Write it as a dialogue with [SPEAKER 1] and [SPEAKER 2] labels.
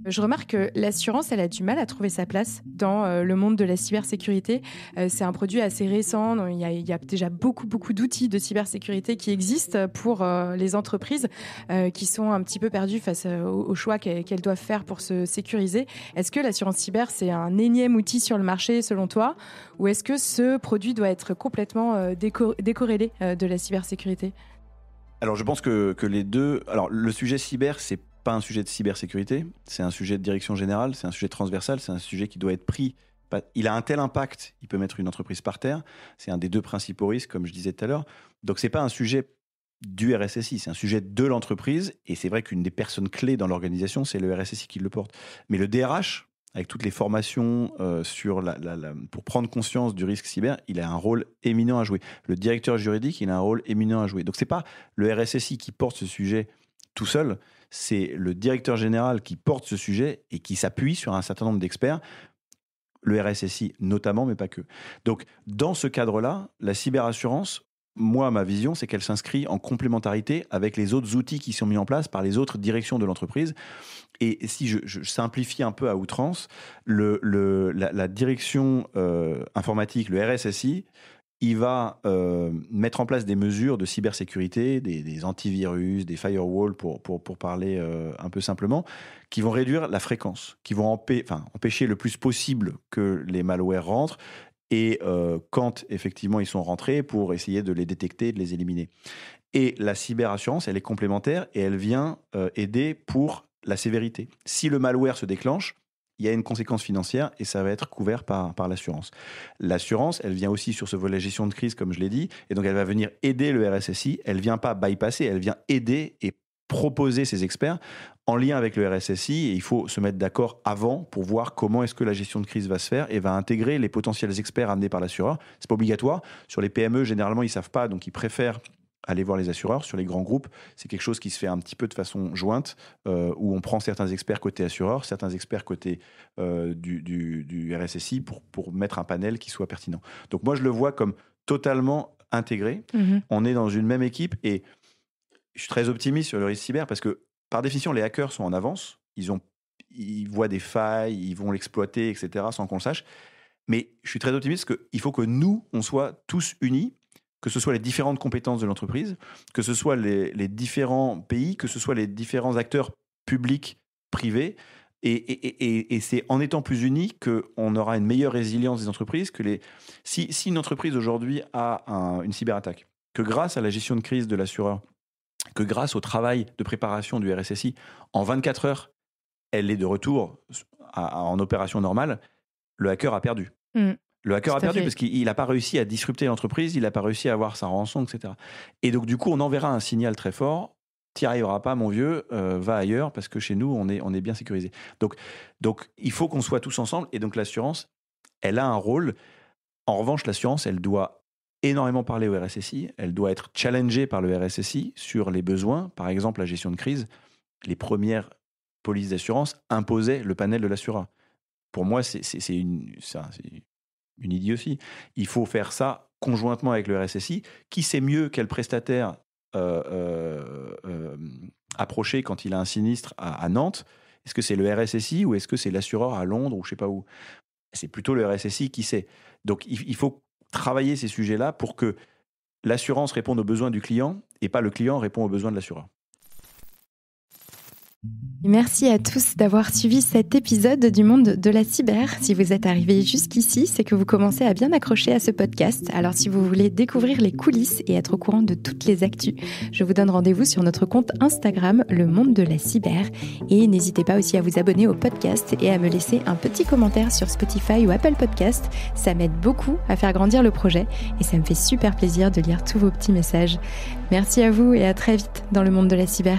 [SPEAKER 1] Je remarque que l'assurance, elle a du mal à trouver sa place dans le monde de la cybersécurité. C'est un produit assez récent. Donc il y a déjà beaucoup d'outils de cybersécurité qui existent pour les entreprises qui sont un petit peu perdues face au choix qu'elles doivent faire pour se sécuriser. Est-ce que l'assurance cyber, c'est un énième outil sur le marché selon toi, ou est-ce que ce produit doit être complètement décorrélé de la cybersécurité ?
[SPEAKER 2] Alors je pense que les deux... Alors le sujet cyber, c'est pas un sujet de cybersécurité, c'est un sujet de direction générale, c'est un sujet transversal, c'est un sujet qui doit être pris. Il a un tel impact, il peut mettre une entreprise par terre. C'est un des deux principaux risques, comme je disais tout à l'heure. Donc c'est pas un sujet du RSSI, c'est un sujet de l'entreprise. Et c'est vrai qu'une des personnes clés dans l'organisation, c'est le RSSI qui le porte. Mais le DRH, avec toutes les formations pour prendre conscience du risque cyber, il a un rôle éminent à jouer. Le directeur juridique, il a un rôle éminent à jouer. Donc c'est pas le RSSI qui porte ce sujet tout seul, c'est le directeur général qui porte ce sujet et qui s'appuie sur un certain nombre d'experts, le RSSI notamment, mais pas que. Donc, dans ce cadre-là, la cyberassurance, moi, ma vision, c'est qu'elle s'inscrit en complémentarité avec les autres outils qui sont mis en place par les autres directions de l'entreprise. Et si je simplifie un peu à outrance, la direction informatique, le RSSI, il va mettre en place des mesures de cybersécurité, des antivirus, des firewalls, pour parler un peu simplement, qui vont réduire la fréquence, qui vont empêcher le plus possible que les malwares rentrent, et quand effectivement ils sont rentrés, pour essayer de les détecter, de les éliminer. Et la cyberassurance, elle est complémentaire et elle vient aider pour la sévérité. Si le malware se déclenche, il y a une conséquence financière et ça va être couvert par l'assurance. L'assurance, elle vient aussi sur ce volet gestion de crise, comme je l'ai dit, et donc elle va venir aider le RSSI. Elle ne vient pas bypasser, elle vient aider et proposer ses experts en lien avec le RSSI. Et il faut se mettre d'accord avant pour voir comment est-ce que la gestion de crise va se faire et va intégrer les potentiels experts amenés par l'assureur. C'est pas obligatoire. Sur les PME, généralement, ils ne savent pas, donc ils préfèrent aller voir les assureurs. Sur les grands groupes, c'est quelque chose qui se fait un petit peu de façon jointe, où on prend certains experts côté assureur, certains experts côté du RSSI pour mettre un panel qui soit pertinent. Donc moi, je le vois comme totalement intégré. On est dans une même équipe et je suis très optimiste sur le risque cyber parce que, par définition, les hackers sont en avance. Ils voient des failles, ils vont l'exploiter, etc., sans qu'on le sache. Mais je suis très optimiste parce qu'il faut que nous, on soit tous unis, que ce soit les différentes compétences de l'entreprise, que ce soit les différents pays, que ce soit les différents acteurs publics, privés. Et c'est en étant plus unis qu'on aura une meilleure résilience des entreprises. Si une entreprise aujourd'hui a une cyberattaque, que grâce à la gestion de crise de l'assureur, que grâce au travail de préparation du RSSI, en 24 heures, elle est de retour en opération normale, le hacker a perdu. Le hacker a perdu parce qu'il n'a pas réussi à disrupter l'entreprise, il n'a pas réussi à avoir sa rançon, etc. Et donc, du coup, on enverra un signal très fort. Tu n'y arriveras pas, mon vieux, va ailleurs, parce que chez nous, on est bien sécurisé. Donc, il faut qu'on soit tous ensemble. Et donc, l'assurance, elle a un rôle. En revanche, l'assurance, elle doit énormément parler au RSSI. Elle doit être challengée par le RSSI sur les besoins. Par exemple, la gestion de crise. Les premières polices d'assurance imposaient le panel de l'assureur. Pour moi, c'est une idiotie. Il faut faire ça conjointement avec le RSSI. Qui sait mieux quel prestataire approcher quand il a un sinistre à Nantes? Est-ce que c'est le RSSI ou est-ce que c'est l'assureur à Londres ou je ne sais pas où? C'est plutôt le RSSI qui sait. Donc il faut travailler ces sujets-là pour que l'assurance réponde aux besoins du client et pas le client répond aux besoins de l'assureur.
[SPEAKER 1] Merci à tous d'avoir suivi cet épisode du monde de la cyber. Si vous êtes arrivés jusqu'ici, c'est que vous commencez à bien accrocher à ce podcast. Alors si vous voulez découvrir les coulisses et être au courant de toutes les actus, je vous donne rendez-vous sur notre compte Instagram, Le Monde de la Cyber. Et n'hésitez pas aussi à vous abonner au podcast et à me laisser un petit commentaire sur Spotify ou Apple Podcast. Ça m'aide beaucoup à faire grandir le projet et ça me fait super plaisir de lire tous vos petits messages. Merci à vous et à très vite dans Le Monde de la Cyber.